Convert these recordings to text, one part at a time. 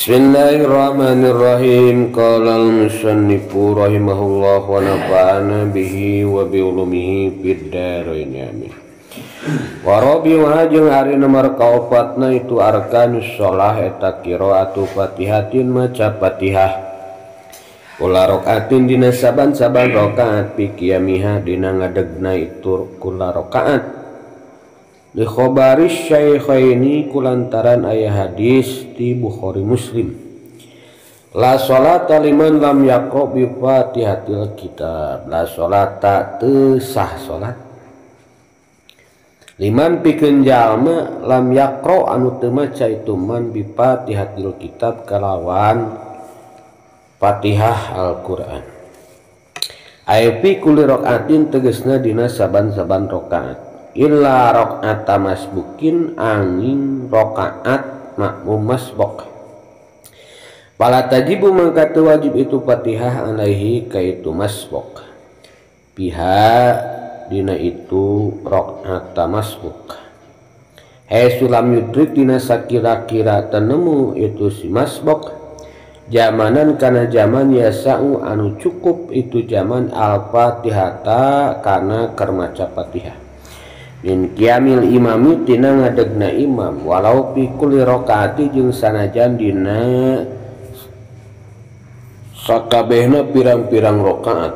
Bismillahirrahmanirrahim. Qala al-musannifu rahimahullah wa nafa'ana bihi wa bi ulumihi fid dharain amin. Wa rabi'u jeung ari nomor kaopatna itu arkanus shalah eta qiraatu Fatihatin maca Fatihah. Kula rakaatin dina saban-saban rakaat fi qiyamiha dina ngadegna itu kula rakaat. Li khobaris syaikhaini kulantaran ayat hadis di Bukhari Muslim. La sholata liman lam yaqra bi Fatihatil kitab. La sholata teu sah salat liman pikeun jalma lam yaqra anu teu maca itu man bi Fatihatil kitab kalawan Fatihah Al-Qur'an. Aya fi kulli rakaatin tegasna dina saban-saban rakaat. Illa rakaat masbukin angin rakaat makmum masbuk. Pala tajibu mangka teu wajib itu Fatihah alaihi kaitu masbuk. Biha dina itu rakaat masbuk. Sulam yudrik dina sakira-kira tenemu itu si masbuk. Jamanan kana zaman yasau anu cukup itu zaman al-Fatihata kana keur maca Fatihah. Min qiyamil imami tina ngadegna imam walau fi kulli rakaati jeung sanajan dina sakabehna pirang-pirang rakaat.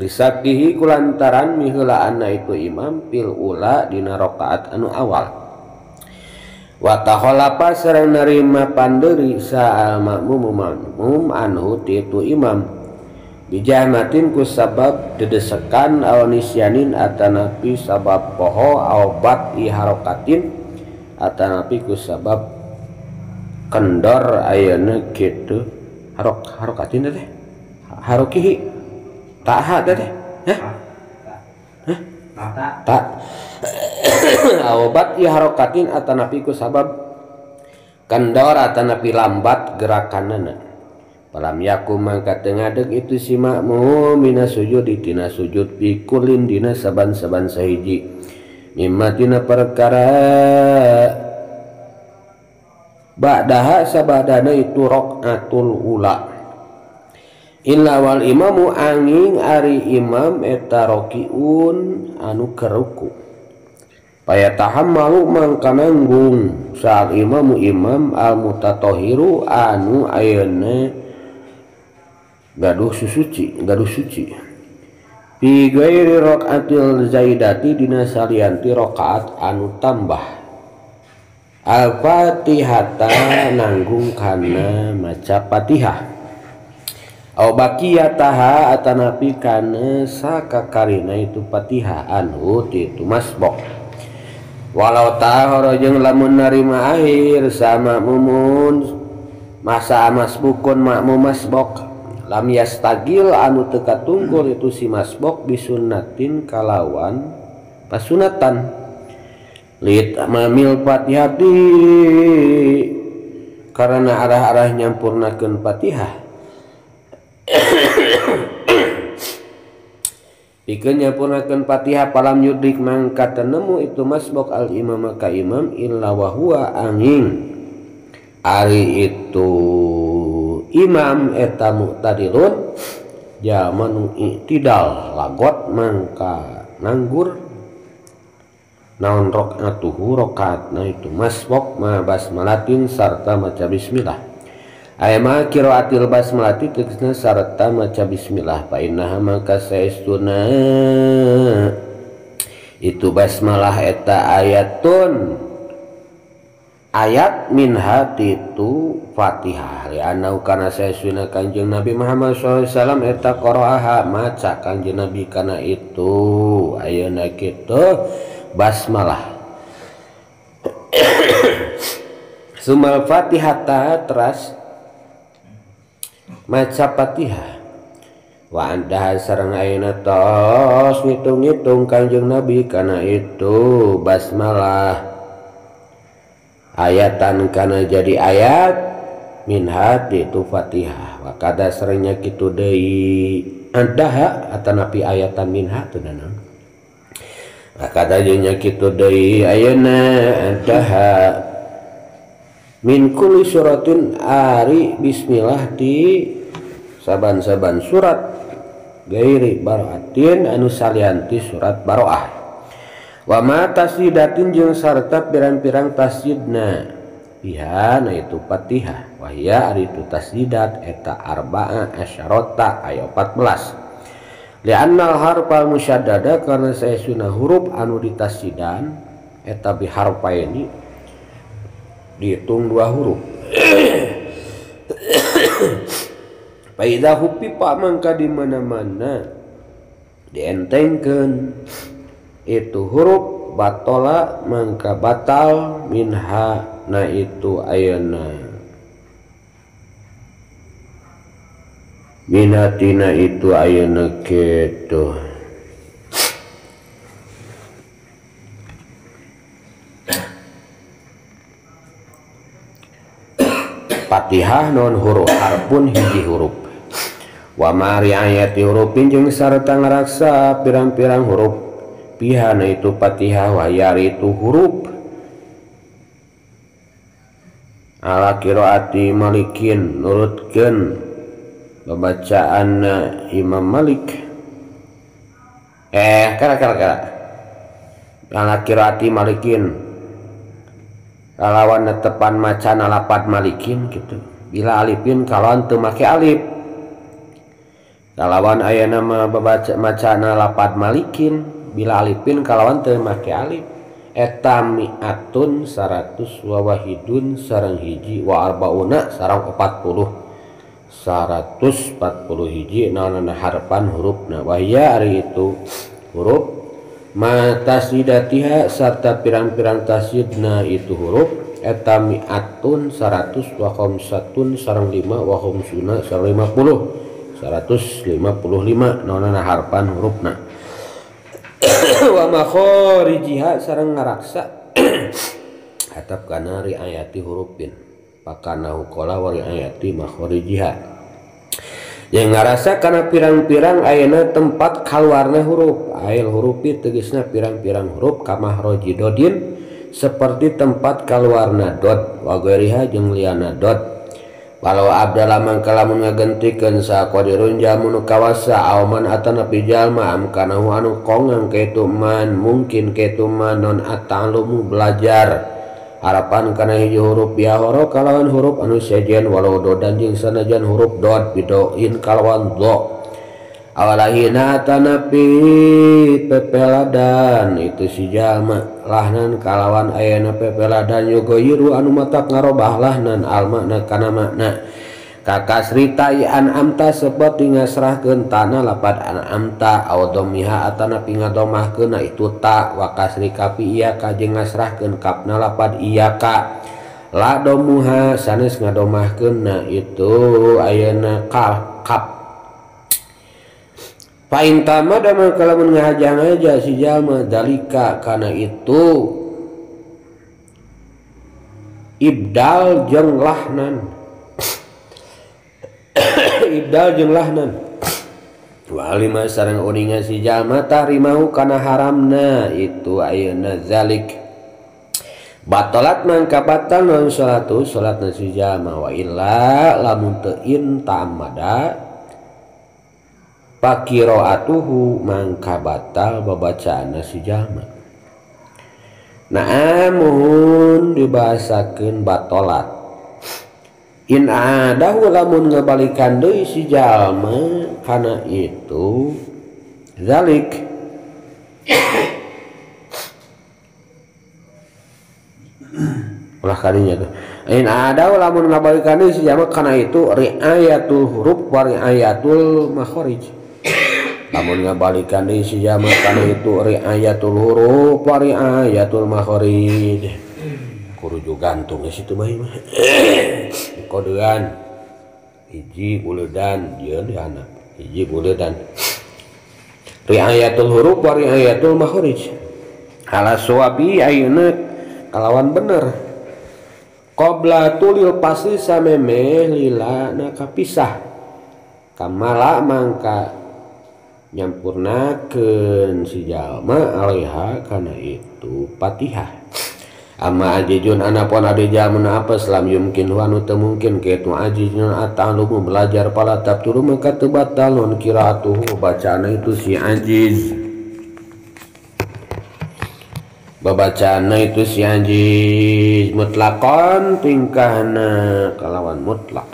Lisakihi kulantaran miheulaanna itu imam fil ula dina rakaat anu awal. Wa takhalafa sareng narima pandeuri sa makmum anhu ti itu imam. Bijahmatin ku sabab dedesekan aw nisyanin atanapi sabab poho aw bat iharokatin atanapi ku sabab kendor ayeuna kitu harokatin teh harokihi taha teh tak aw bat iharokatin atanapi ku sabab kendor atanapi lambat gerakanana. Palam yakum mangka teu ngadeg itu si makmum mina sujud tina sujud fi kullin dina saban-saban sahiji mimma tina perkara ba'daha sabadana itu rakaatul ula illa wal imamu angin ari imam eta rakiun anu keruku paya tahammalu mangka nanggung saat imam al mutatahiru anu ayeuna gaduh suci fi ghairi rakaatil zaidati dina salianti rakaat anu tambah al-Fatihata nanggung kana maca Fatihah au baqiyataha atanapi kana sakakarina itu Fatihah anu itu masbuk walau tahara jeung lamun narima akhir sama mumun masa masbukun makmum masbuk lam yastagil anu teu katunggul itu si masbuk bisunnatin kalawan pasunatan lit mamil Fatihati karena arah-arah nyampurnakeun Fatihah pikeun nyampurnakeun Fatihah palam yudrik mangka tenemu itu masbuk al imam ka imam illa wa huwa angin ari itu imam eta muqtadilun jaman i'tidal lagot mangka nganggur naon rakaatuhu rakaatna itu masbuk ma basmalatin sarta maca bismillah aya ma qiraatil basmalati tegasna sarta maca bismillah fa innaha maka saestuna itu basmalah eta ayat min hati itu Fatihah li anau kana saesuna Kanjeng Nabi Muhammad SAW eta qara'aha maca Kanjeng Nabi kana itu ayeuna kitu basmalah sumal Fatihata teras maca Fatihah wa andaha sareng ayeuna tos ngitung-ngitung Kanjeng Nabi kana itu basmalah ayatan kana jadi ayat min hati itu Fatihah wa kada seringnya kitu deui andaha atanapi ayatan min hatu nanon wa kada nya kitu deui ayeuna andaha min kulli suratin ari bismillah di saban-saban surat gairi baraatin anu salianti surat baroah wa ma tasyidatin jeung sarta pirang-pirang tasydna biha na itu Fatihah wa hiya ari itu tasyidat eta arba'a asyarata aya 14 li'annal harfal musyaddada karena saesuna huruf anu ditasyidan eta biharfaini dihitung 2 huruf Paida hupipa mangka di mana-mana dientengkeun itu huruf batola mangka batal minha na itu ayeuna minatina itu ayeuna kitu Fatihah non huruf harpun hiji huruf wa mari ayati hurufin jeung sarta ngaraksa pirang-pirang huruf pihana itu Fatihah wa yari itu huruf ala qiraati malikin nurutkeun babacaan Imam Malik ala qiraati malikin kalawan netepan macana lapad malikin gitu bila alifin kalawan teu make alif kalawan aya nama babaca macana lapad malikin bila alifin kalawan teu make alif eta mi'atun 100 wa wahidun sareng hiji wa arbauna sareng 40 140 hiji naonna harfan hurufna wa hiya ari itu huruf ma tasydatiha sarta pirang-pirang tasydna itu huruf eta mi'atun 100 wa khamsatun sareng 5 wa khamsuna sareng 50 155 naonna harfan hurufna wa makharijiha sareng ngaraksa hatap kana riayati hurufin pakana qala wa riayati makharijiha yang ngarasa karena pirang-pirang ayeuna tempat kaluarna huruf ail hurufi tegasna pirang-pirang huruf kamahroji dodin seperti tempat kaluarna dot wa ghairiha jeung liana dot walau abdallah mangka lamun ngagentikeun saqadirun jamun kawasa auman atana pijalma am kana anu kongang kaitu man mungkin kaitu man non atalumu belajar harapan kana hiji huruf ya horo kalawan huruf anu sejen walau dodan jeung sanajan huruf dot bidoin kalawan do awalahina tanapi pepeladan itu si jalma lahnan kalawan ayana pepeladan yugoyiru anu matak ngarobah lahnan al makna kana makna kakasrita an amta seperti ngasrahkeun tanah lapad an amta aw domiha atana pingadomahkeun itu ta wa kasri kapi iya ka jeung ngasrahkeun kapna lapad iya ka la domuha sanes ngadomahkeun itu ayeuna kap pain tamada mangka lamun ngahajang aja si jalma dalika kana itu ibdal jeung lahnan ibdal jeung lahnan wa alima sareng uningan si jalma tahrimahu kana haramna itu ayeuna zalik batalat mangka batal naon salatu salatna si jalma wa illa lamun teu ta'ammada pakiraatuhu mangka batal babacaana si jalma naamun dibahasakeun batalat in adahu lamun ngabalikan deui si jalma kana itu zalik ulah kalinya tuh in adahu lamun ngabalikan deui si jalma kana itu riayatul huruf wa riayatul makharij lamun ngabalikan deui si jalma kana itu riayatul huruf wa riayatul makharij kuruju gantung geus itu mah kodean hiji buledan jeung anak hiji buledan riayatul huruf wa riayatul makharij ala sawabi ayeuna kalawan bener qabla tulil pasti samemeh lila na kapisah kamala mangka nyampurnakeun si jalma alaiha kana itu Fatihah Amma ajijun anapun adi jamun apa selam yumkin anu teu mungkin kaitu ajijun atalumu belajar pala tabturu maka teu batal non qiraatuhu bacaana itu si ajiz babacaana itu si ajiz mutlaqan tingkahna kalawan mutlak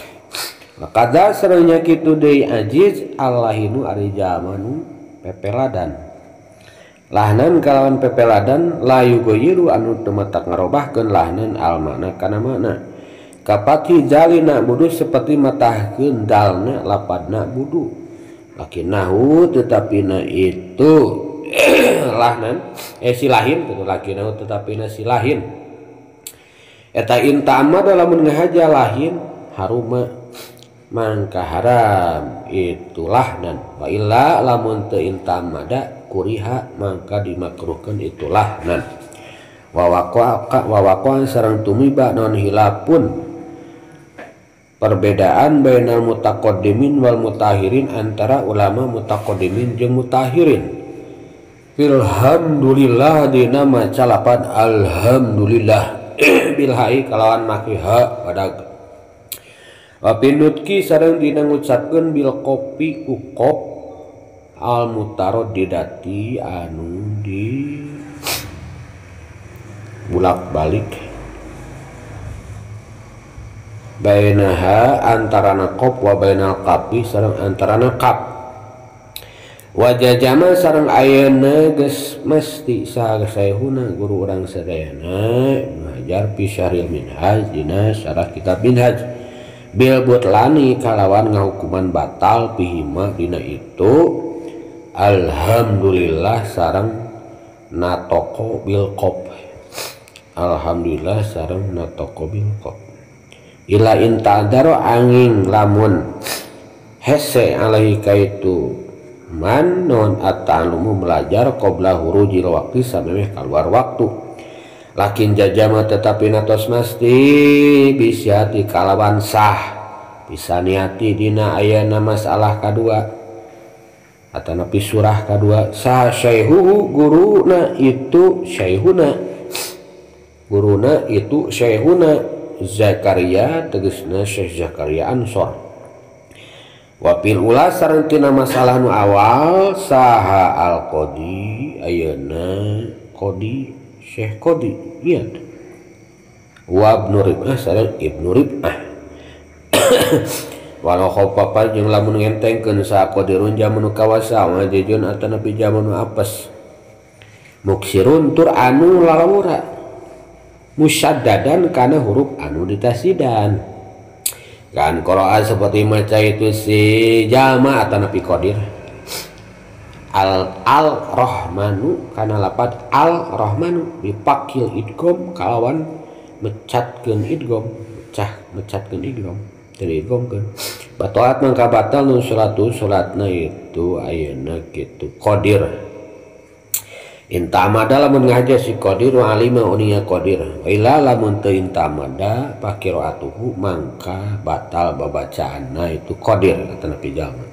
kada sareng kitu deui ajiz allahinu ari jamanu pepeladan lahnan kalawan pepeladan layu goyiru anu temetak ngarobahkeun lahnan al makna kana makna kapati jalina budu seperti matahkeun dalna lapadna budu lakinahu tetapina itu lahnan silahin itu lakinahu tetapina silahin eta intama dalam ngahaja lahin haruma mangka haram itu lahnan wa illa lamun teu intamada kuriha maka dimakruhkan itulah nan wawaqan sareng tumiba non hilapun perbedaan bainal mutaqaddimin wal mutahirin antara ulama mutaqaddimin jeung mutahirin alhamdulillah dina maca lapan alhamdulillah bilhai kalawan make ha pada pinutki sareng dina ngucapkeun bil kopi ukop al mutaroddidati anu di bulak balik bainaha antarana qop wa bainal qapi sareng antarana qap wajajama sareng ayeuna geus mesti saha sayhuna guru urang sadayana ngajar fi syaril minhaj dina syarah kitab minhaj bil butlani kalawan ngahukuman batal pihima dina itu alhamdulillah sareng natoko bil qop alhamdulillah sareng natoko bil qop ila intadaro angin lamun hese alaihi kaitu man non atalumu belajar qabla hurujil waqti samemeh keluar waktu lakin jajama tetapi natos mesti bisa kalawan sah bisa niati dina ayana masalah kadua atau napi surah kedua sah syaihuhu guruna itu syaihuna guruna itu syaihuna Zakaria tegasna Syekh Zakaria Ansor wapil ula sareng tina masalah nu awal saha al qadi ayeuna qadi Syekh qadi lihat wa ibnu rib'ah sareng ibnu rib'ah walau khopapa jeung lamun ngentengkeun sa qadirun jamanu kawasa majejun atana pi jamanu apes muksirun tur anu lalawura musyaddadan kana huruf anu ditasidan kan qiraat seperti maca itu si jama atana pi qadir al rahmanu kana lapad al rahmanu dipakil idgham kalawan mecatkeun idgham mecatkeun idgham dari idgham batalat mangka batal nu salatna itu ayeuna kitu qadir intamada lamun ngahaja si qadir wa alima unia qadir wa ila lamun teu intamada pakiraatuhu mangka batal babacaanna itu qadir katana pijama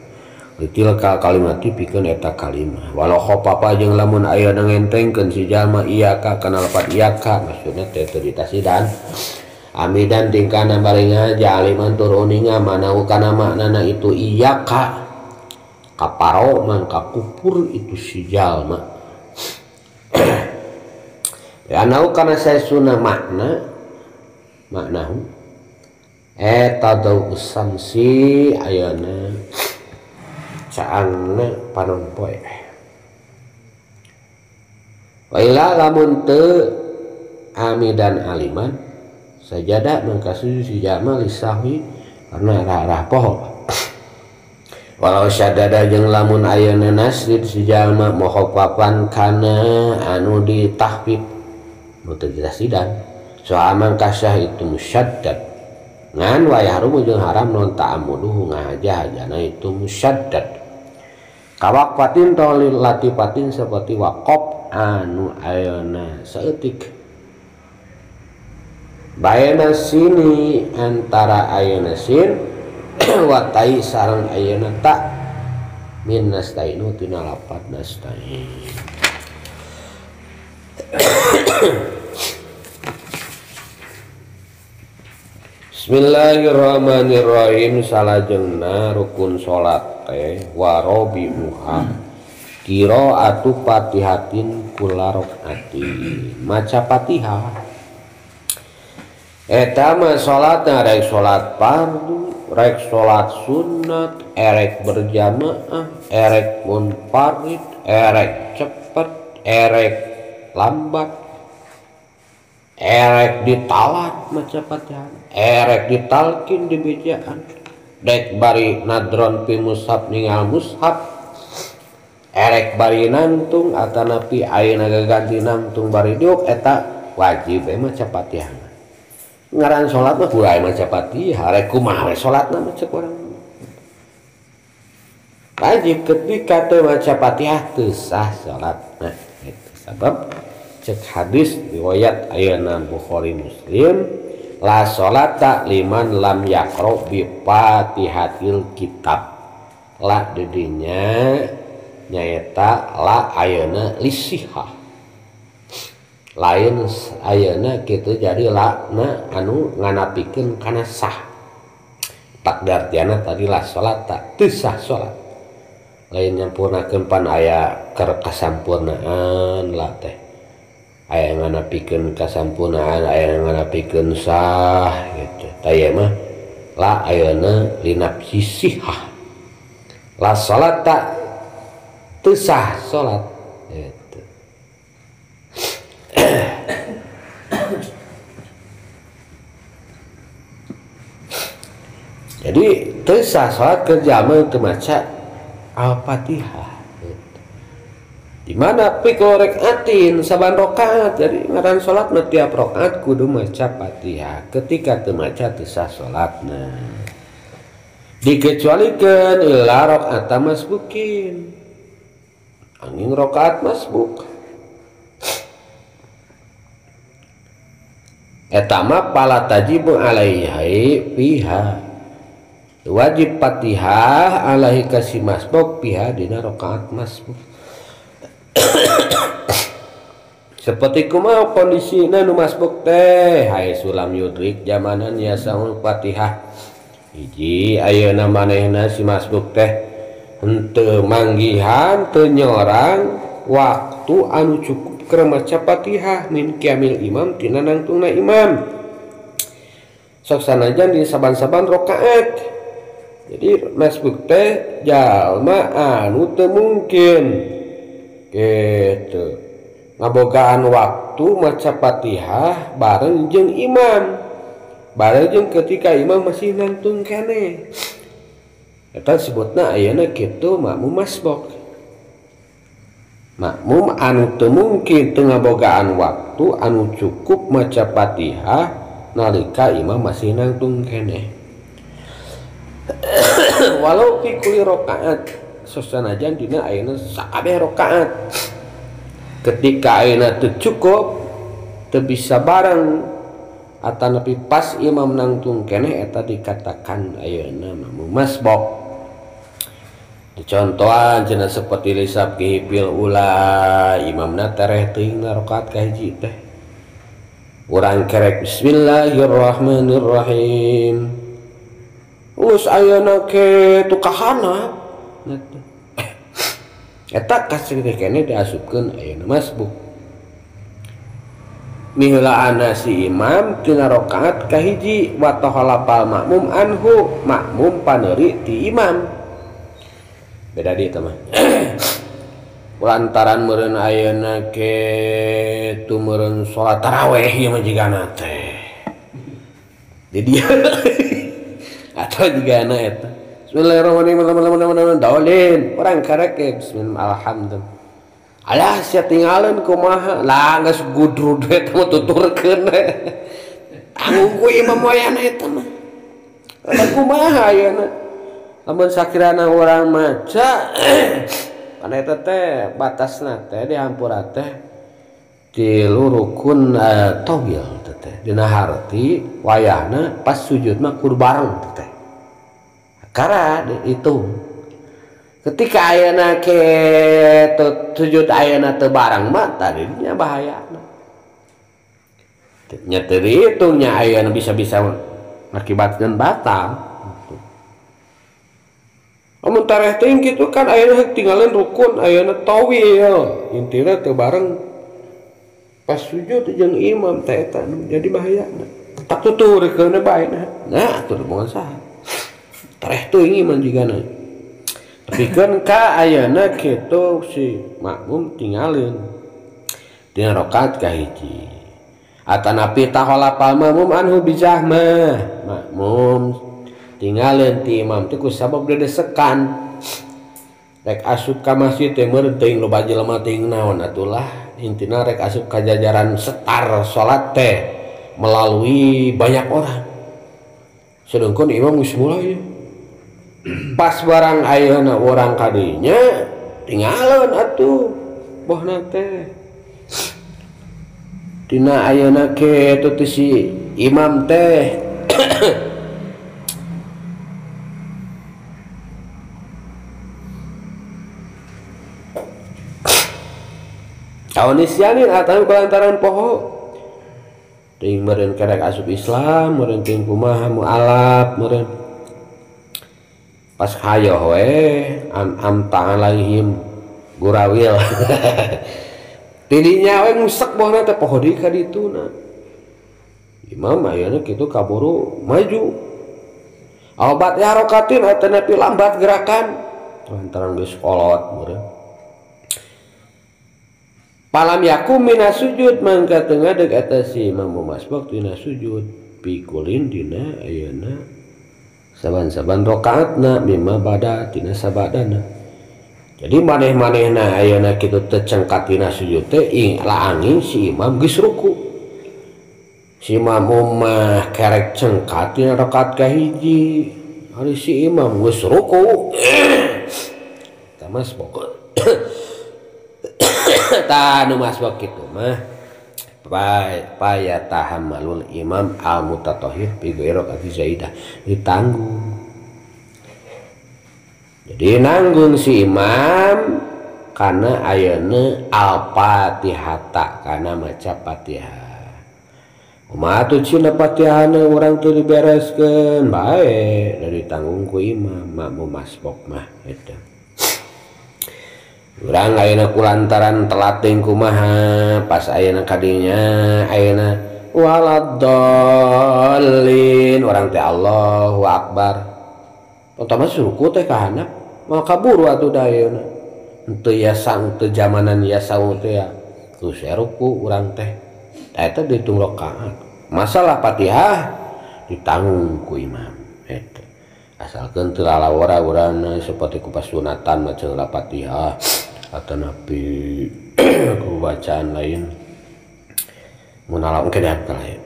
tilka kalimati pikeun eta kalimah walau khopapa jeung lamun ayeuna ngentengkeun si jalma iaka kana lapat iaka maksudna teh teu ditasidan amidan tingkana baringa jaliman turuninga manau kana maknana itu iyaka kaparo mangka kupur itu si jalma ya nau kana saesuna maknahu eta dau samsi ayana caangna panompoe wa ila lamun teu amidan aliman sajada mangka sujud si jalma lisahwi karena rarah poho walau syadada jeung lamun ayeuna nasrid si jalma moho papan kana anu ditahfif nu teu ditasidan soal mangka syah itu musyaddad ngan wa yahrumu jeung haram non ta'ammuduhu ngahaja-hajana itu musyaddad kawaqfatin tolil latifatin seperti waqaf anu ayeuna saeutik baena sini antara ayeuna sin wa tai sareng ayeuna ta min nastainu tina lapat nastain Bismillahirrahmanirrahim. Salajengna rukun salat teh warobiuha qiraatu Fatihatin kula rakaati. Maca Fatihah eta mah salatna rek salat fardu, rek salat sunat, erek berjamaah, erek munfarid, erek cepet, erek lambat, erek ditalat maca Fatihah, erek ditalkin di bejaan, dek bari nadron pi mushaf ningal mushaf, erek bari nantung atanapi ayeuna gaganti nantung bari diuk eta wajib maca Fatihah. Ngaran salat mah kudu maca Fatihah, rek kumaha we salatna mah ceuk urang. Wajib ketika teu maca Fatihah teu sah salatna. Itu sabab cek hadis riwayat ayeuna Bukhari Muslim, la sholata liman lam yaqra bi Fatihatil kitab. La didinya nyaeta la ayeuna lisihah. Lain ayeuna kitu jadi la na anu nganapikeun kana sah. Tak dartiana tadi la sholata teu sah salat. Lain nyampurnakeun pan aya keur kasampurnaan la teh. Aya nganapikeun kasampurnaan, aya nganapikeun sah gitu. Taya mah la ayeuna linapsi sihah. La sholata teu sah salat gitu. Jadi teu sah salat kerja mah teu maca Al-Fatihah. Di mana pikul rakaatin saban rakaat, jadi ngaran salat mah tiap rakaat kudu maca Fatihah. Ketika teu maca teu sah salatna. Dikecualikeun illa rakaat masbukin. Angin rakaat masbuk. Eta mah pala tajibu alaihi fiha. Wajib Fatihah alaihi kasih masbuk fiha dina rakaat masbuk. Seperti kumaha kondisina nu masbuk teh, hai sulam yudrik zamanan ya saul Fatihah. Hiji ayeuna manehna si masbuk teh henteu manggihan teu nyorang waktu anu cukup keur maca Fatihah min qiyamil imam tina nangtungna imam. Sok sanajan di saban-saban rakaat. Jadi masbuk teh jalma anu teu mungkin gitu ngabogaan waktu maca Fatihah bareng jeung imam, bareng jeung ketika imam masih nangtung keneh. Eta sebutna ayeuna kitu makmum masbuk. Makmum anu teu mungkin teu ngabogaan waktu anu cukup maca Fatihah nalika imam masih nangtung keneh. Walau fi kulli rakaat sosanajan dina ayeuna sakabeh rakaat. Ketika ayeuna teu cukup teu bisa bareng atanapi pas imam nangtung keneh eta dikatakan ayeuna makmum masbuk. Contohan cenah seperti lisab kihipil ula imamna tereh teuing rakaat kahiji teh. Urang kerek bismillahirrahmanirrahim. Us ayeuna ke tukahana. Eta kasih kene diasupkeun ayeuna masbuk. Miheulaana si imam tina rakaat kahiji wa tahalapal makmum anhu, makmum paneuri ti imam. Beda di eta mah. Lantaran meureun ayeuna ke tu meureun salat tarawih ieu mah jigana teh. Di dia atau jigana eta. Bismillahirrahmanirrahim. Daulin urang karek bismillah alhamdulillah. Alah sia tinggalin kumaha lah geus gudrud eta mah tuturkeun. Anggung ku imam wayana eta mah. Kumaha ayeuna? Lamun sakirana urang maca kana eta teh batasna teh dihampura teh tilu rukun tawil teh dina harti wayahna pas sujud mah kudu bareng teh. Kara dihitung. Ketika ayeuna ke sujud ayeuna teu bareng mah tadi nya bahayana. Nya teu dihitungnya ayeuna bisa-bisa ngakibatkeun batal. Amun tareh teuing kitu kan ayeuna tinggalin rukun, ayeuna tawil, intina teu bareng pas sujud jeung imam teh eta jadi bahayana. Tak tuturkeun bae nah atuh moal saha. Tareh teuing iman jigana. Tapi kan ka ayeuna kitu si makmum tinggalin dina rakaat kahiji. Atanapi taholapal makmum anhu bijahmah, makmum tinggalin ti imam teh ku sabab dedesekan rek asup ka masjid teh meureun teuing loba jelema teuing naon atulah intina rek asup ka jajaran setar salat teh melalui banyak orang sedangkan imam geus mulai pas barang ayeuna urang kadinya tinggalin atuh bohna teh dina ayeuna kitu teh si imam teh awanisianin atau kelantaran poho ting meureun kerek asup Islam meureun ting kumaha mualaf meureun pas hayo we amta alaihim gurawil tidinya we ngusek bohna teh poho deui ka dituna imam ayeuna kitu kaburu maju obat ya rokatin atanapi lambat gerakan lantaran geus kolot meureun palam yakum mina sujud mangka teu ngadeg eta si imam masbuk dina sujud pikulin dina ayeuna saban-saban rakaatna mimma bada tina sabadana. Jadi maneh-manehna ayeuna kitu teu cengkat dina sujud teh angin si imam geus ruku. Si makmum mah kerek cengkat dina rakaat kahiji. Ari si imam geus ruku. Tamas pokok tanu masbuk kitu mah paya tahammalul imam al mutatahhir bi ghairi rakaati zaidah ditanggung. Jadi nanggung si imam karena ayeuna al-Fatihata kana maca Fatihah. Kumaha atuh cina Fatihahna urang teu dibereskeun bae dari tanggung ku imam makmum masbuk mah eta. Urang ayeuna kulantaran telat teuing kumaha pas ayeuna kadinya ayeuna waladdallin urang teh Allahu akbar utama suku teh ka handap mau kaburu atuh da ayeuna henteu yasa henteu jamanan yasa teh ya geus ruku urang teh eta dihitung rakaat masalah Fatihah ditanggung ku imam eta asalkeun teu lalawara urang seperti ku pasunatan maca Fatihah atau napi ku bacaan lain munalaun kedat lain.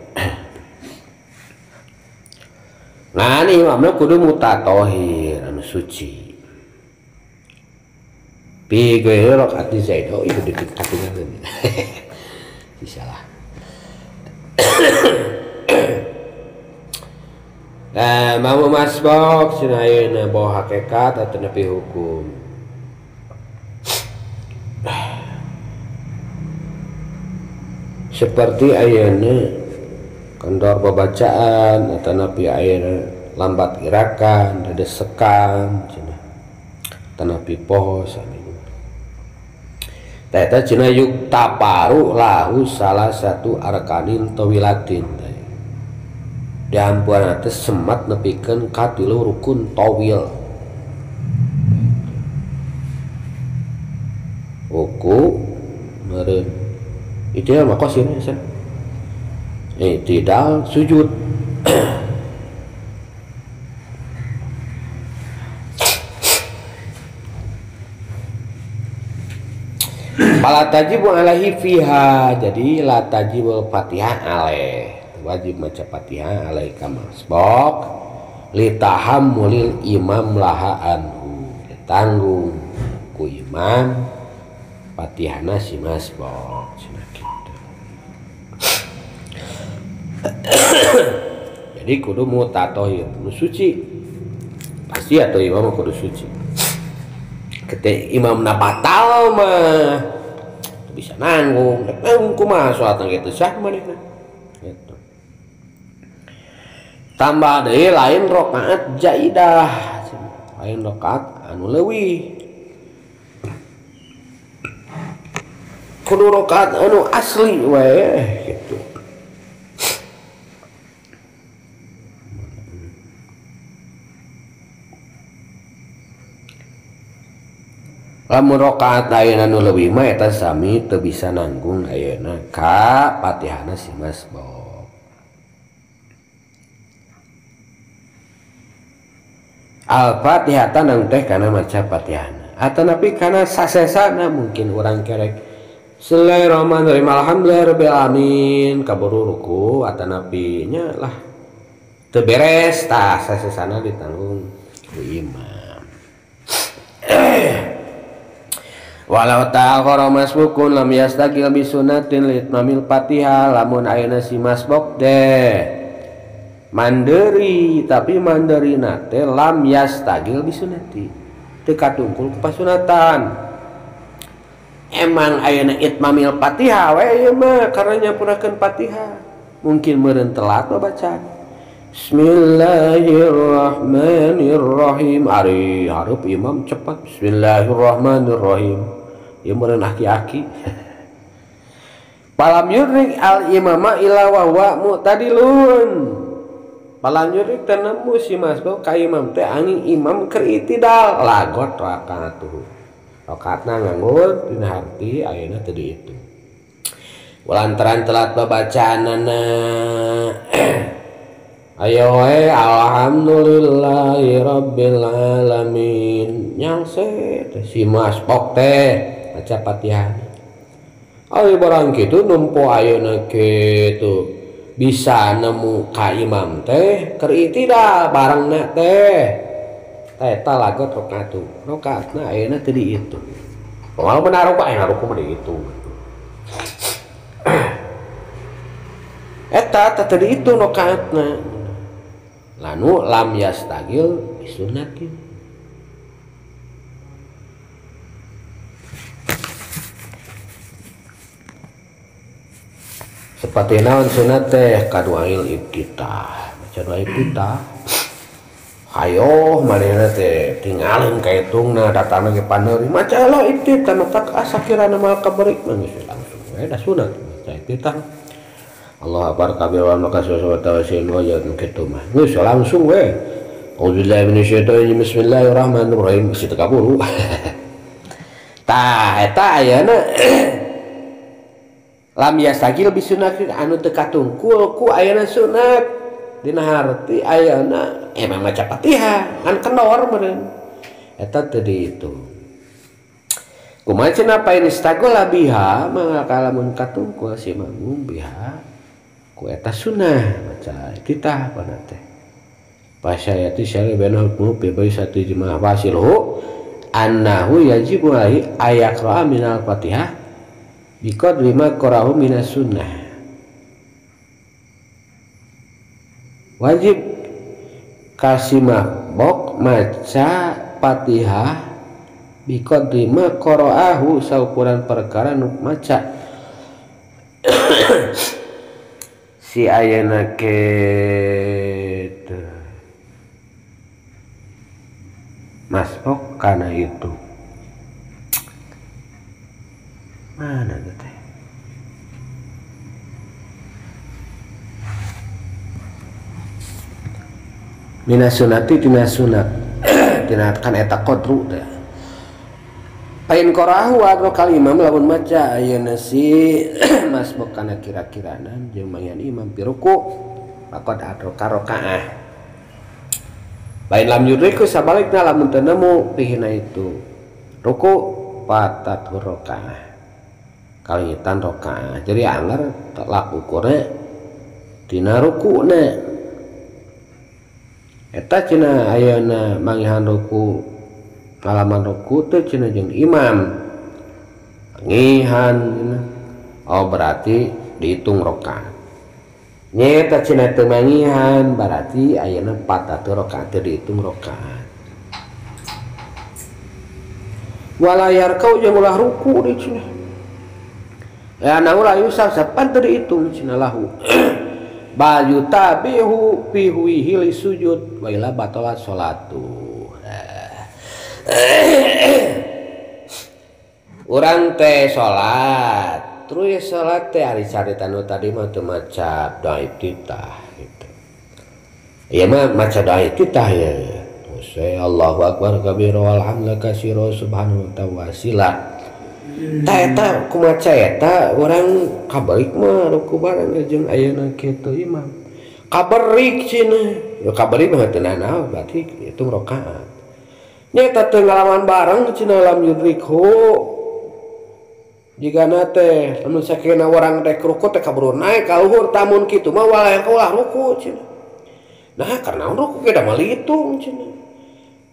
Nah ini imamna kudu mutatahhir anu suci. Pi ghairi rakaati zaidah itu dikatingan. Disalah. Nah, mau masbuk cenah ayeuna bawa hakikat atau napi hukum. Seperti ayeuna kendor babacaan atau napi ayeuna lambat gerakan dedesekan cenah tanapi poho sami eta cenah yuk taparu lahu salah satu arkanin tawilatin diampuan teh semat nepikeun ka 3 rukun tawil ruku meureun itu ya makosirnya san tidak sujud Fala tajibu alaihi fiha jadi la tajibu Fatihah alaih wajib maca Fatihah alaih kamasbok li tahammulil imam laha anhu ditanggung ku imam Fatihahna si masbok cenah kitu. Jadi kudu mutatahhir nu suci pasti atau imam kudu suci ketika imamna batal mah bisa nanggung kumaha salatna kitu sah manehna gitu. tambah deui lain rakaat jaidah, lain rakaat anu leuwih, kudu rakaat anu asli we gitu. Lamun rakaat ayeuna nu leuwih mah eta sami teu bisa nanggung ayeuna ka Fatihahna si masbuk. Al-Fatihah tanang teh kana maca Fatihahna. Atanapi kana sasesana mungkin urang kerek Bismillahirrahmanirrahim alhamdulillahirabbil alamin kaburu ruku atanapi nya lah teu beres tah sasesana ditanggung ku imam. Walau ta'akhara masbukun lam yastaqil bi sunnatin litmamil Fatihah, lamun ayeuna si masbuk teh mandiri tapi mandirina teh lam yastaqil bi sunnati teu katungkul ku pasunatan. Emang ayeuna itmamil Fatihah we ieu mah karena nyampurakeun Fatihah mungkin meureun telat baca Bismillahirrahmanirrahim ari hareup imam cepat Bismillahirrahmanirrahim ieu meureun aki-aki. Palam yurik al imama ila wa huwa mu'tadilun, palam yurik teu nemu si masbuk ka imam teh angin imam keur itidal lagot rakaatuh rakaatna nganggur dina harti ayeuna teu diitung lantaran telat babacaanana. Ayo we alhamdulillahi rabbil alamin nyangse si masbuk teh maca Fatihah. Ari barang kitu numpo ayeuna kitu bisa nemu ka imam teh keur itidal barengna teh eta lagot rakaatna ayeuna teu diitung. Moal benar rakaat aya ruku mah diitung. Eta teu diitung rakaatna. Lanu lam yastagil bisunnatin. Seperti naon sunat teh kaduail ibtitah, maca doa ibtitah. Hayo manehna teh tingalin ka etungna datangna ge paneuri maca lo ibtitah maka asakirana mal kabrik mah geus langsung we da sunat maca ibtitah. Allah akbar kabira maka suatu tawasil wajah kitu mah geus langsung we. Auzubillahi minasyaitonir bismillahirrahmanirrahim situ kaburu. Tah eta ayeuna lam yastaqil bisunatin anu teu katungkul ku ayeuna sunat dina harti ayeuna emang maca Fatihah kan kendor meureun eta teu diitung. Kumaha cenah pa instagola biha mangka lamun katungkul si makmum biha ku eta sunnah maca kitah pada teh pasyayati syari bana hukmu bi satu jemaah wasilhu annahu yajibu alaihi ayaqra minal Fatihah biqadri ma qarahu minas sunnah. Wajib kasih makbok maca Fatihah biqadri ma qara'ahu saukuran perkara nu maca si ayeuna kitu masbok kana itu mana teh minas sunati tina sunat tina kan eta qadru teh pain qarahu wa kali imam lamun maca ayeuna si masbuk kana kira-kiranan jeung mangian imam piruku faqad adraka rakaah lain lam yudriku sabalikna lamun teu nemu pihina itu ruku patat rakaah kalingitan rakaah jadi anggar laku kore tina rukuna eta cenah ayeuna mangihan ruku ngalaman ruku teh cenah jeung imam ngihan oh berarti dihitung rakaat nyata cenah teu mangihan berarti ayeuna 4 rakaat teu dihitung rakaat walayar kau jeung ulah ruku di cenah ya na ulah yusaf sapan teu dihitung cenah lahu bal yutabihu fi huwihi sujud wa ila batalat salatu. Urang teh salat terus salat teh ari carita nu tadi mah teu maca doa iftitah gitu. Ieu mah maca doa iftitah ya. Allahu akbar kabira walhamdulillah katsira subhanahu wa ta'ala. Ta eta kumaca eta urang kabarik mah ruku bareng jeung ayeuna kitu imam. Kabarik cenah. Ya kabarik mah teu naon berarti hitung rakaat. Nya eta teu ngalaman bareng cenah lam yudrikhu. Jigana teh anu sakena urang rek ruku teh kaburu naik ka luhur tamun kitu mah walayan kaulah ruku cenah. Nah karena ruku ge da malitung cenah.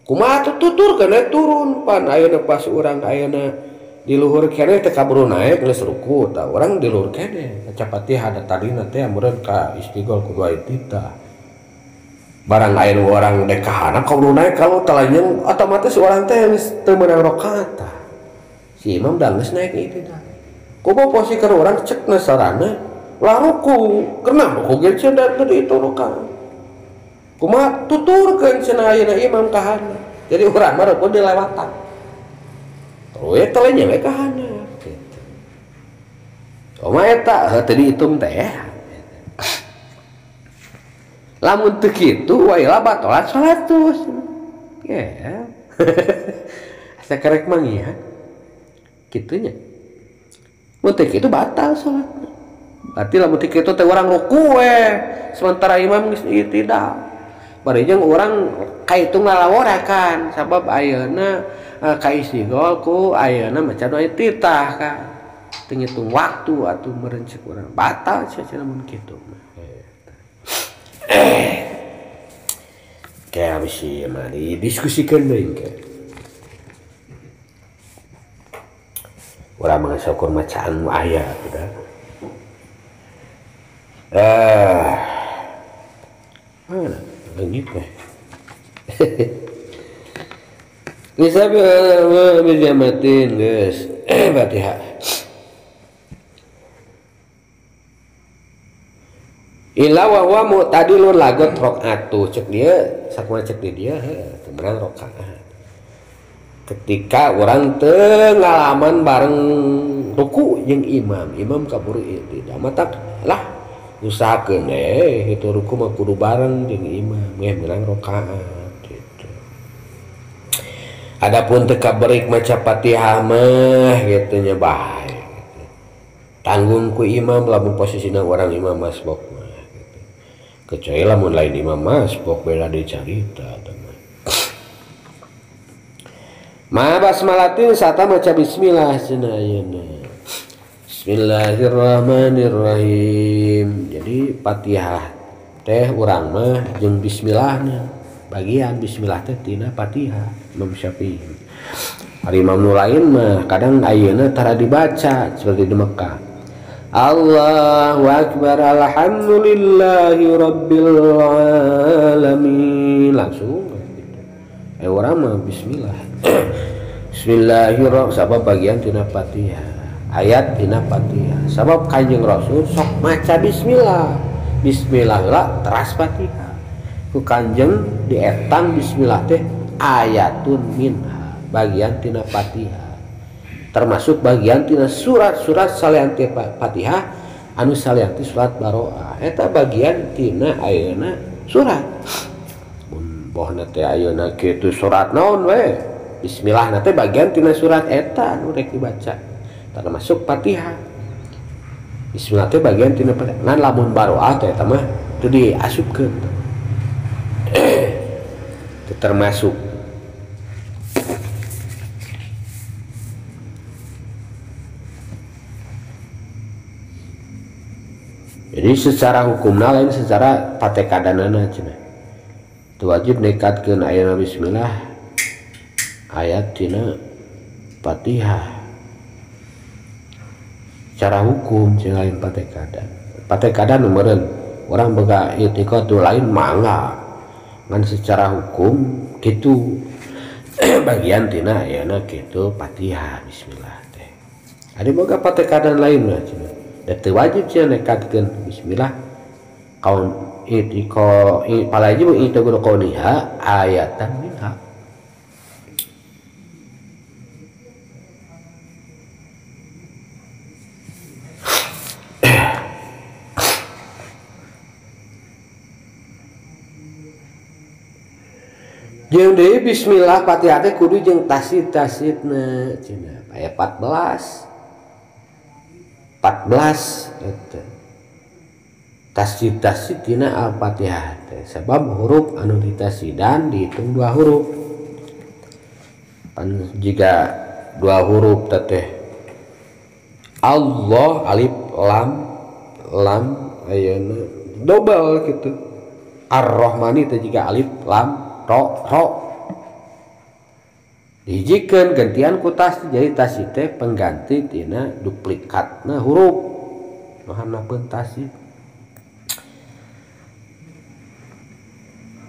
Kumaha tutur kana turun pan ayeuna pas urang ayeuna di luhur keneh teh kaburu naik geus ruku tah urang di luhur keneh maca Fatihah da tadina teh amureun ka istighfar kudu aya titah barang aya nu urang dek kahana kaburu naik kalau talanyeng otomatis urang teh geus teu meunang rakaat tah si imam da geus naik itu tah kumaha posikeun urang cek nasarana lah ruku kenapa ruku ge cenah teu itu rakaat kumaha tuturkeun cenah ayeuna imam kahana jadi urang mah ruku dilewatan terus eta lain we kahana gitu. Oma eta teu dihitung teh lamun teu kitu wa ila batalat salatus ya asa karek mangihan kitu nya mun teu kitu batal salatna berarti lamun teu kitu teh urang ruku we sementara imam geus tidak bari jeung urang kaitu ngalaworakan sabab ayeuna ka istighfar ku ayeuna maca doa iftitah ka teu ngitung waktu atuh meureun ceuk urang batal cenah mun kitu kayak bisi mah didiskusikeun deui ke urang mah syukur macaan nu aya udah mana begitu bisa berjamatin guys Fatihah ila wa huwa mu'tadilun lagot rakaatu cek dia sakumaha cek di dia temenang rakaat ketika orang teu ngalaman bareng ruku jeung imam kaburu tidak matak lah usahakeun itu ruku mah kudu bareng jeung imam ge meunang rakaat gitu. Adapun teu kaberik maca Fatihah mah gitu nya bae gitu. Tanggung ku imam lamun posisina urang imam masbok mah gitu. Kecuali lamun lain imam masbok bela deui carita teman. Ma basmalatin sata maca bismillah cenah ayeuna. Bismillahirrahmanirrahim. Jadi Fatihah teh urang mah jeung bismillahna bagian bismillah teh tina Fatihah Imam Syafi'i. Ari imam nu lain mah kadang ayeuna tara dibaca seperti di Mekah. Allahu akbar alhamdulillahi rabbil alamin langsung gitu. Urang mah bismillah. Bismillahirrahmanirrahim sabab bagian tina Fatihah. Ayat tina Fatihah sabab Kanjeng Rasul sok maca bismillah lah teras Fatihah ku Kanjeng dietang bismillah teh ayatun minha bagian tina Fatihah termasuk bagian tina surat-surat salian ti Fatihah anu salian ti surat Baroah eta bagian tina ayeuna surat mun bohna teh ayeuna kitu surat naon we bismillah na teh bagian tina surat eta anu rek dibaca termasuk Fatihah. Bismillah teh bagian tina Fatihah. Ngan lamun baroah teh eta mah teu diasupkeun. Teu termasuk. Jadi secara hukumna lain secara patekadanana cenah. Teu wajib nekatkeun ayeuna bismillah ayat tina Fatihah. Cara hukum jeung lain patekadan meureun urang boga i'tiqad lain mangga ngan secara hukum kitu bagian tina ayeuna kitu Fatihah bismillah teh ari boga patekadan lain mah cenah da teu wajib cenah nekatkeun bismillah kaun itiko palaji itu guru kauniha ayatan minha. Jeung deui bismillah Fatihah teh kudu jeung tasid-tasidna cenah aya 14 eta tasid-tasid dina Al-Fatihah teh sabab huruf anu ditasidan dihitung 2 huruf pan jika 2 huruf teh Allah alif lam ayeuna double gitu Ar-Rahmani teh jika alif lam ro dijikeun gantian ku tas jadi tasid teh pengganti tina duplikatna huruf mahanapeun tasid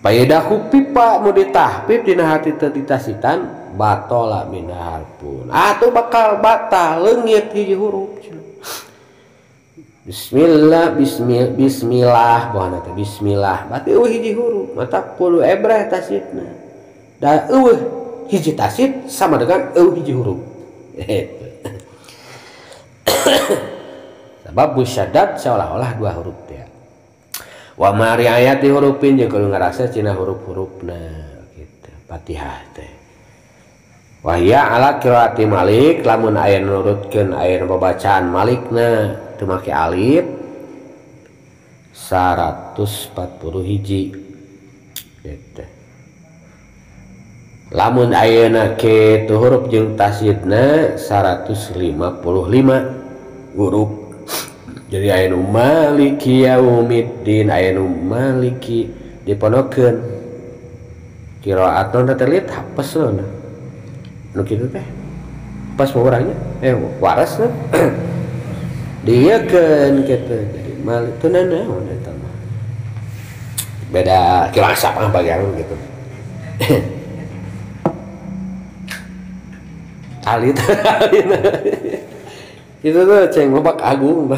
paedahu pipa mu ditahpip dina hati teu ditasidan batola min harfun atuh bakal batal leungit hiji huruf bismillah bahana teh bismillah berarti hiji huruf mata kudu ebreh tasidna da hiji tasid sama dengan hiji huruf sebab musyaddad seolah-olah 2 huruf teh wa mari ayati hurufin jeung kudu ngarasa cina huruf-hurufna kitu Fatihah teh wahya ala qiraati Malik lamun aya nurutkeun aya pembacaan Malikna teu make alif 140 hiji gitu. Lamun ayeuna kitu huruf jeung tasidna 155 huruf jadi aya nu maliki yaumiddin aya nu maliki diponokeun qiraatna teh lihat hapesna nu kitu teh pas orangnya waras nah diekeun kitu jadi malik teu naon eta mah beda kilasap mah bagian gitu alit itu tuh ceng babak agung mah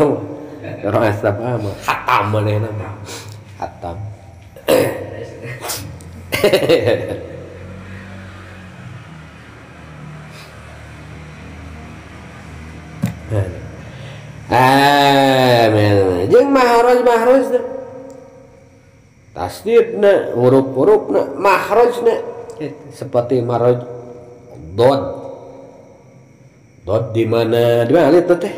orang asap mah khatam manehna mah khatam jeung mahraj tasdidna huruf-hurufna mahrajna seperti mahraj dot di mana itu teh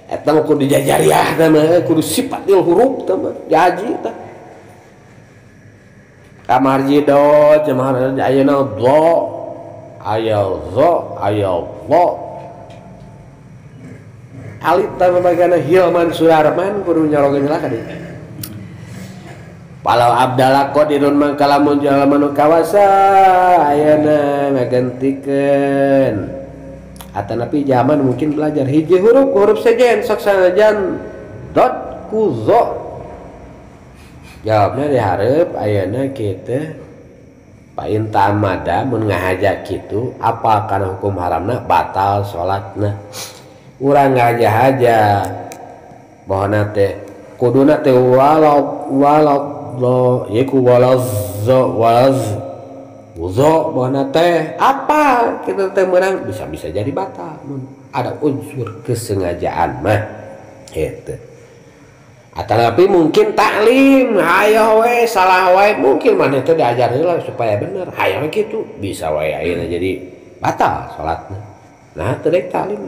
eta mah kudu dijajariah mah kudu sifatil huruf teh mah diaji teh kamarji dot mahraj ayeuna dha aya za aya dha alif tama bagana Hilman Sudarman kudu nyologeun lah ka dieu palau abdallah qadirun mangkalamun jalma nu kawasa ayeuna ngagantikeun atanapi zaman mungkin belajar hiji huruf sejen sok sanajan dot ku za jawabna dihareup ayeuna kitu pain tamada mun ngahaja kitu apa kana hukum haramna batal salatna urang ngahaja bahana teh kuduna teh walau lo yaku walaz bahana teh apa kita teh meurang bisa jadi batal ada unsur kesengajaan mah gitu atanapi mungkin taklim hayo we salah wae mungkin maneh teh diajar heula supaya bener hayo we kitu bisa wae ayeuna jadi batal salatna nah teu deuk taklim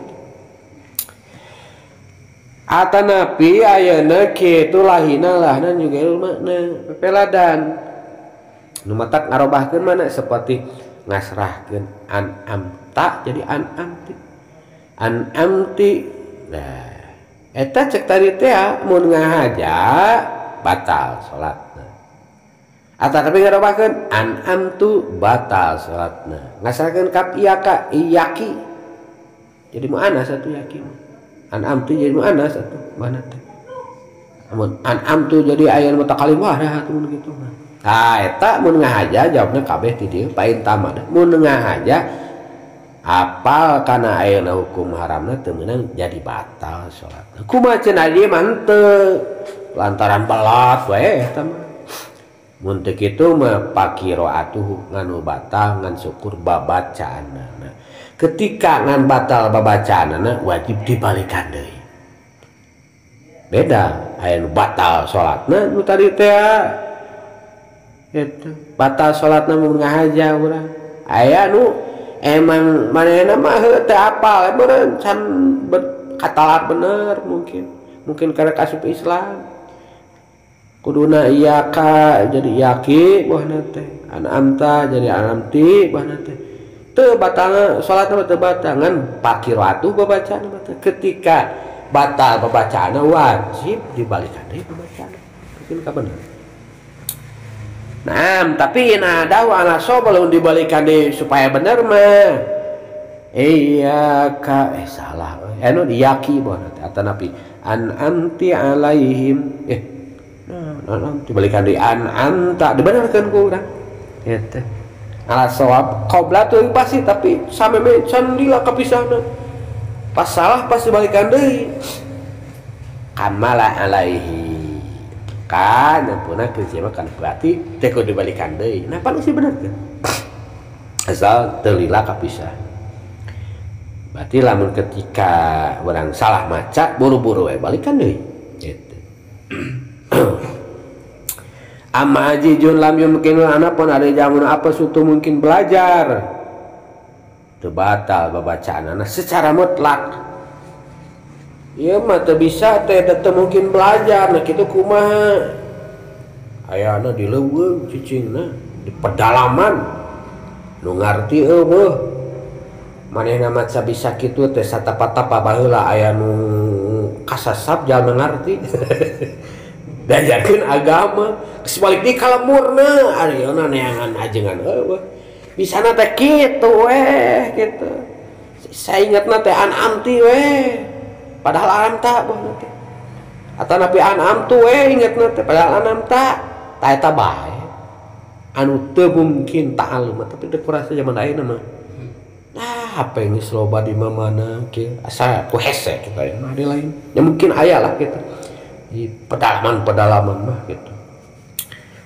atanapi ayeuna kitu lahina juga ilmana pepeladan nu matak ngarobahkeun mana seperti ngasrahkeun an'amta jadi an'amti nah eta cek tadi teh mun ngahaja batal salatna atanapi ngarobahkeun an'amtu batal salatna ngasrahkeun kaf iyaki jadi muannas satu yakin an'am tu jadi mana satu mana teh amun an'am tu jadi aya mutakalim wadah atuh kitu mah eta mun ngahaja jawabna kabeh ti dieu pain tamad mun ngahaja apal kana ayeuna hukum haramna teu meunang jadi batal salatna. Kumaha cenah ieu mah henteu lantaran balat we eta mah. Mun teu kitu mah pakiroatuh nganu batal ngan syukur babacaanna. Nah, ketika ngan batal babacaanna wajib dibalikan deui. Beda aya nu batal salatna nu tadi teh eta batal salatna mun ngahaja urang. Aya nu emang manehna mah teu apal beureun can katalar bener mungkin karena kasup Islam. Kuduna iyaka jadi yaki bahna teh an'amta jadi an'amti bahna teh teu batal salatna teu batal ngan pakiroatuh babacaan teh ketika batal babacaan wajib dibalikan deui babacaan mungkin ka bener. Nah tapi dawa anaso belum dibalikan deui supaya bener mah iyaka salah anu diyaki bahna teh atanapi an'amti alaihim dibalikan di anta dibenarkan ku urang eta ala sawab qobla teu pasti tapi sameme can lila kapisahna pas salah pas dibalikan deui kamala alaihi kan ampuna keusieun kan berarti teh kudu dibalikan deui nah pan sih bener kan asal teu lila kapisah berarti lamun ketika urang salah maca buru-buru we balikan deui gitu. Amma ajijun lam yumkin anapun ada jamun apa suatu mungkin belajar teu batal babacaan secara mutlak ieu mah teu bisa teh teu mungkin belajar nah kitu kumaha ayana di leuweung cicingna di pedalaman nu ngarti eueuh manehna maca bisa kitu teh satapa-tapa baheula aya nu kasasap jalma ngarti dajakeun agama sebalik di kalemurna ayeuna neangan ajengan eueuh bisana teh kitu weh kitu saingetna teh an'amti weh padahal an'amta bahna teh atanapi an'amtu weh ingetna teh padahal an'amta ta eta bae anu teu mungkin ta'allum tapi teu kurasa zaman ayeuna mah apa yang geus loba di mana kieu asa ku hese kita ya mah lain ya mungkin aya lah kita di pedalaman gitu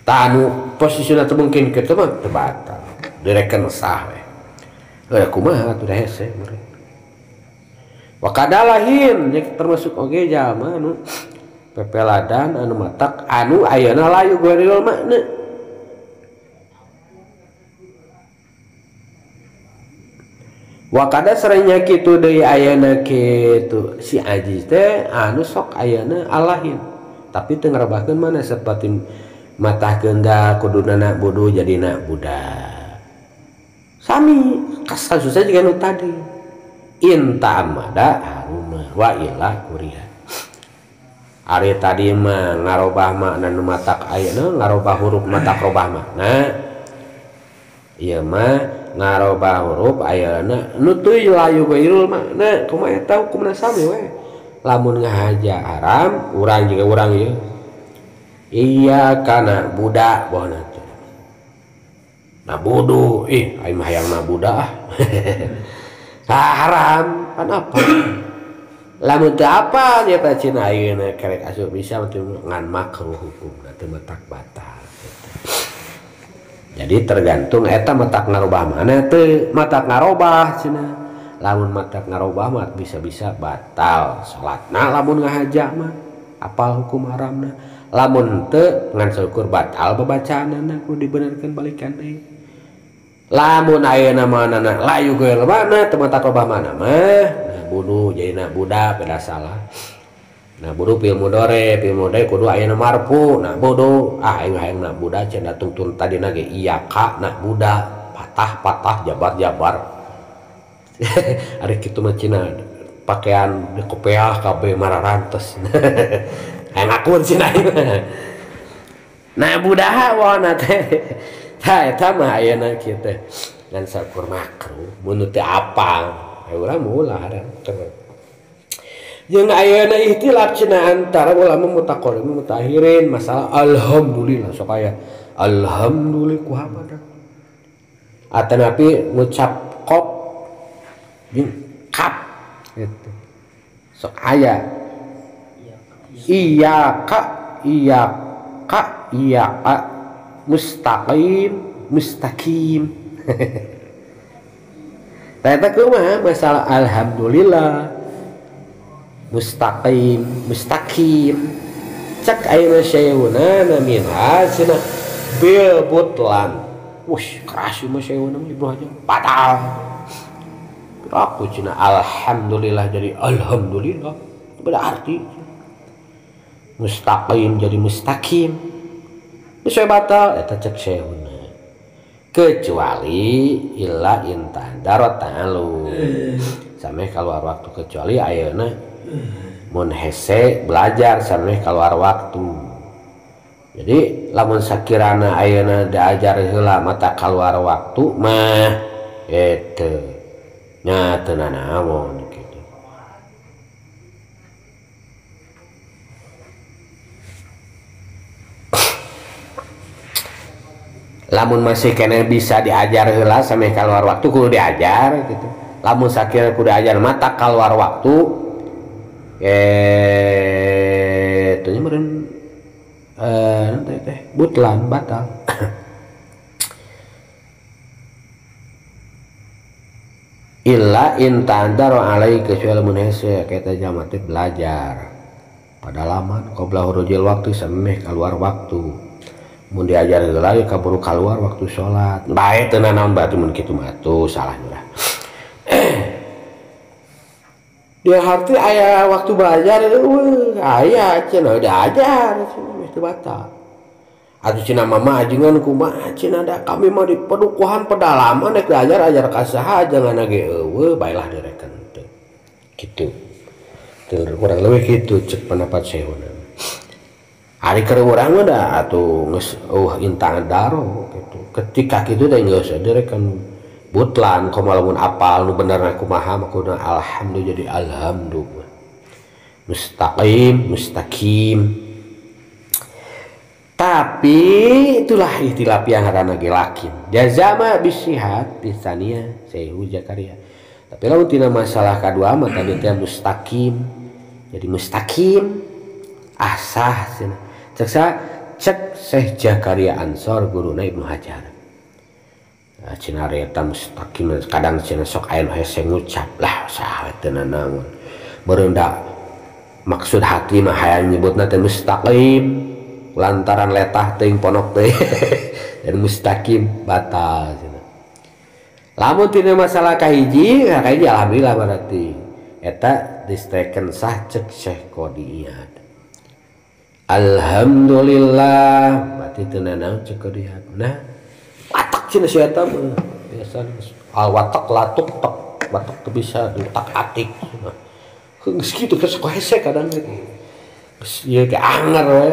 tah anu posisina teu mungkin kitu mah teu batal direken sah we kumaha atuh da hese meureun wa kadalahin termasuk oge jalma anu pepeladan anu matak anu ayeuna layu ghairil makna wa kada sarenya kitu deui ayeuna kitu si ajiz teh anu sok ayeuna alahin tapi teu ngarebahkeun mana seperti matah keunda kuduna na bodoh jadi na budak sami kasusna juga nu tadi inta amada haruma wa ila kuriha ari tadi mah ngarobah makna nu matak ayeuna ngarobah huruf matak robah makna ieu mah ngarobah huruf ayeuna nu teu layu gairul makna kumaha eta hukumna sami we lamun ngahaja haram urang juga urang ieu iya kana budak bahna teh na bodoh aing mah hayang na budak haram kan apa lamun teu apa nya teh cina ayeuna kerek asup bisa ngan makruh hukumna teu matak batal jadi tergantung eta matak ngarobah mana teu matak ngarobah cenah lamun matak ngarobah mah bisa-bisa batal salatna lamun ngahaja mah apal hukum haramna lamun teu ngan syukur batal babacaanna kudu dibenerkeun balikan deui lamun ayeuna manana layu geul mana teu matak robah mana mah nah budu jaina budak beda salah nah bodoh fil mudhari kudu ayeuna marfu nah bodoh aing hayang na budak cenah tungtun tadina ge iya ka na budak patah jabar ari kitu mah cenah pakaian dikopeah kabeh mararantes hayang ngakur cenah nah budak wana teh tah eta mah ayeuna kieu teh ngan sakur makruh mun teu apal urang meulah haram jeung ayeuna ihtilaf cenah antara ulama mutaqaddimin mutaakhirin masalah alhamdulillah sok aya alhamdulillah ku hamada atanapi ngucap qaf jeung kap gitu sok aya iya mustaqim ternyata kumaha masalah alhamdulillah mustaqim cek ayeuna sayeuna min hasina bil butlan wush keras mah sayeuna Ibnu Hajar batal aku cina alhamdulillah jadi alhamdulillah berarti mustaqim jadi mustaqim geus batal eta cek sayeuna kecuali illa intah darot ta'alu sampai keluar waktu kecuali ayeuna mun hese belajar sampai keluar waktu jadi lamun sakirana ayeuna diajar heula mata keluar waktu mah eta nya teu nanaon kitu lamun masih kena bisa diajar heula sampai keluar waktu kudu diajar gitu lamun sakira kudu diajar mata keluar waktu itu nya meureun teh butlan batal illa in ta'andaro alai kecuali mun hese kita jamate belajar pada laman qabla hurujil waktu sampai keluar waktu mun diajar heula kaburu keluar waktu sholat bae teu nanaon berarti mun kitu mah tuh salah urang dia arti aya waktu belajar aya cenah diajar cenah teu batal atuh cenah mama ajengan kumaha cenah da kami mah di pedukuhan pedalaman rek diajar ajar ka saha jangan ge eueuh baelah direken teh kitu teu urang leuwih kitu cek pendapat saeuna hari keur urang mah da atuh geus intang daro gitu ketika kitu teh geus direken butlan komo lamun apal nu benerna kumaha mah kudu alhamdulillah jadi alhamdulillah mustaqim tapi itulah ikhtilaf yang harana ge lakin jazama bisihat bisania Syekh Zakaria tapi lamun tina masalah kadua mah tadi teh mustaqim jadi mustaqim asah cenah cek Syekh Zakaria Ansor guruna Ibnu Hajar cina reta mustaqim kadang cina sok aya hese ngucap lah saha teu nanaon meureun da maksud hati mah hayang nyebutna teh mustaqim lantaran letah teuing ponok teh dan mustaqim batal cina lamun tina masalah kahiji alhamdulillah berarti eta distreken sah cek Syekh Qodiyat alhamdulillah berarti teu nanaon cek Qodiyat nah watak cina si eta mah biasa watak latuk tak watak teu bisa diutak atik geus kitu geus hese kadang geus ieu ge anger we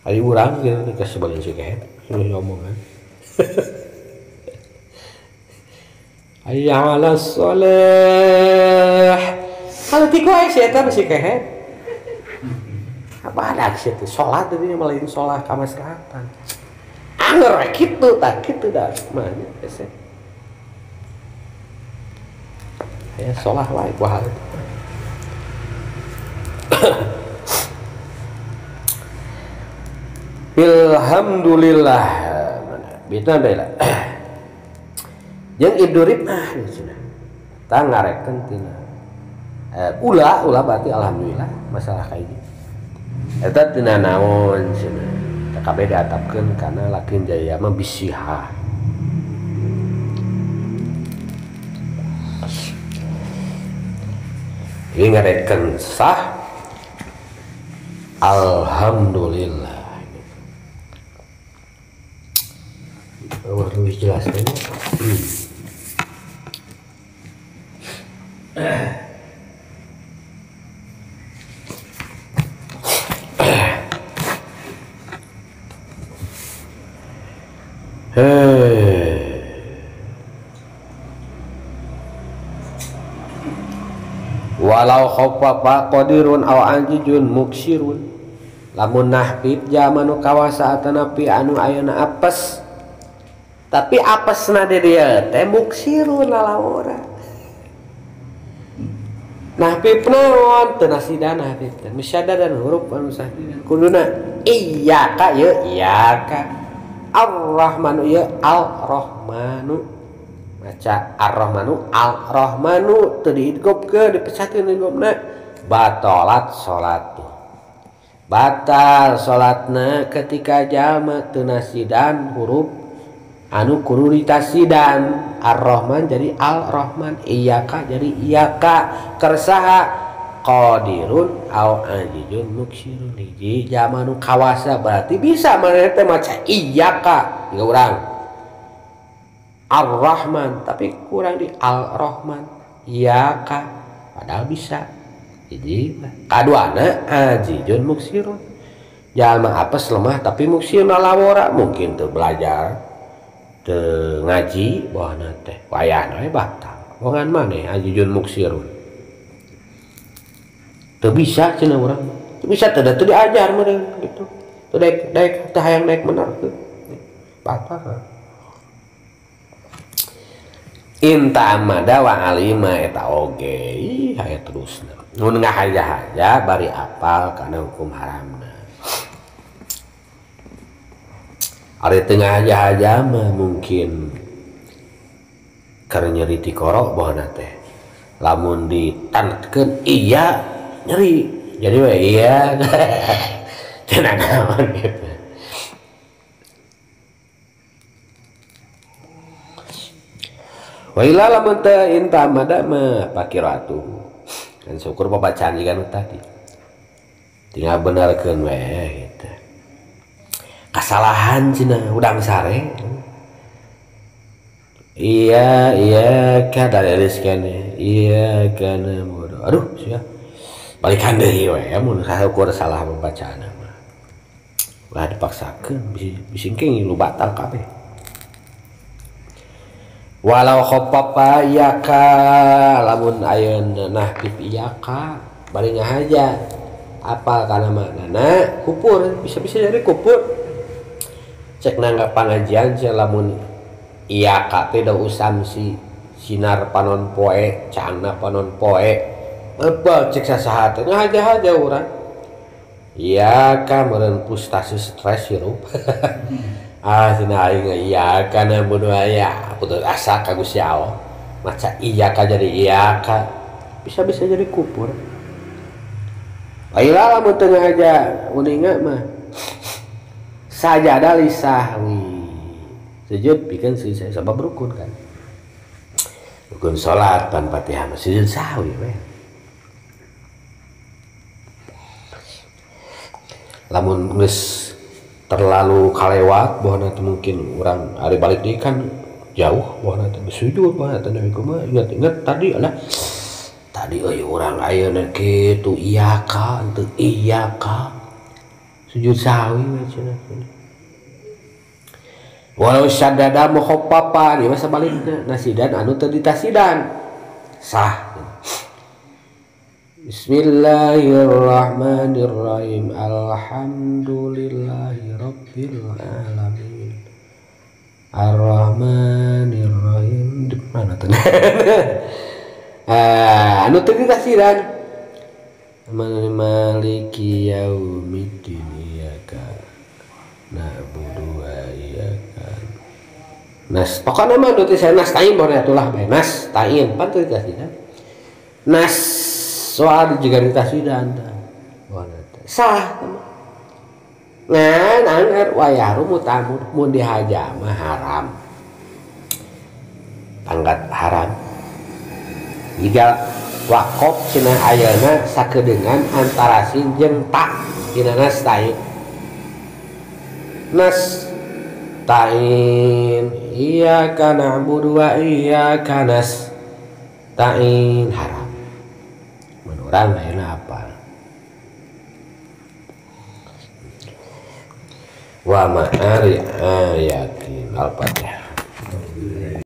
ari urang geus sebagian si kehet omongan hayya 'alas shalah kalau tiku aya si eta si kehet apa ada sih salat tadi malah ini salat ka maslahatan anger gitu tak gitu dah mana biasa ya sholah lah ibu hal itu alhamdulillah bita bela jeung idurib di sana tah ngarekeun tina ulah berarti alhamdulillah masalah kayak gitu eta tina naon cenah kabeh diatapkeun kana lakin jaya mah bisiha ini ngarekeun sah alhamdulillah lebih jelas kan walau khaffafa qadirun aw anjijun muksirun lamun nahbib jamanu kawasaatana pi anu ayeuna apes Tapi apesna dia teh muksirun lalawora. Nah pipnaon teu nasidana pipna musyaddah dan huruf anu sahdidan kuduna iyyaka ya iyyaka ar-rahmanu ya al-rahmanu maca ar-rahmanu al-rahmanu teu diidgopkeun dipecatkeun idgopna batalat salatu batal salatna ketika jalma teu nasidan huruf anu kudu ditasidan ar-rahman jadi al-rahman iyyaka jadi iyyaka kersaha qadirun au ajizun muksirun hiji jalma nu kawasa berarti bisa maneh teh maca iyyaka tiga urang ar-rahman tapi kurang di al-rahman iyyaka padahal bisa hiji kaduana ajizun muksirun jalma apes lemah tapi muksirun lalawora mungkin teu belajar teu ngaji bawana teh wayahna we batal wongan maneh ajijun muksirun teu bisa cenah urang teu bisa teu diajar meureun gitu teu daek teu hayang daek bener teu batal inta amada wa alima eta oge ih aya terusna mun ngahaja-haja bari apal kana hukum haramna. Ari tengah aja mah mungkin karena nyeri ti korok bahanna teh lamun ditankeun iya nyeri jadi we iya cenah naon gitu. Wa ila lamun teu intamada mah pakiratu kan syukur pabacaan jiga nu tadi tinggal benerkeun we gitu. Kesalahan cina udang sare iya dari rizkane iya kana bodoh aduh sia balikan deui we mun saeukur salah pembacaan mah ulah dipaksakeun bisingking lu batal kabeh walau khaffafa iyyaka lamun ayeuna nah pip iyyaka bari ngahaja apa kana maknana kupur bisa-bisa jadi kupur cek nangga pangajian sia lamun iya kate da usam si sinar panon poe cana panon poe apa cek sasaha teh ngahaja-haja urang iya ka meureun frustasi stres hirup cenah aing iya kana mun aya putus asa ka Gusti Allah maca iya ka jadi iya ka bisa-bisa jadi kupur ayeuna lamun teu ngahaja uninga mah sajadah lisahwi sujud bikin sujud sebab rukun kan rukun sholat pan fatihah sujud sahwi we lamun geus terlalu kalewat bahwa nanti mungkin orang hari balik deui kan jauh bahwa nanti sujud bahwa nanti kumaha ingat tadi lah tadi orang ayeuna kitu iyyaka teu iyyaka sujud sahwi we cenah walau syadada mukhaffafa ieu sabalikna nasidan anu teu ditasidan sah Bismillahirrahmanirrahim alhamdulillahi rabbil alamin arrahmanirrahim mana tuh anu teu ditasidan maliki yaumiddin iyyaka na'budu wa iyyaka nas pokokna mah nu teh saya nastain bae atulah bae nastain pan teu ditasidan nas soal juga ditasidan sah ngan anger wayaru mutamud mun dihaja mah haram pangkat haram jika wakop cenah ayeuna sakedeungan antara sin jeung ta dina nastain nastain iyyaka na'budu wa iyyaka nasta'in haram mun urang ayeuna apal wa ma'ari ayatin al-fatihah.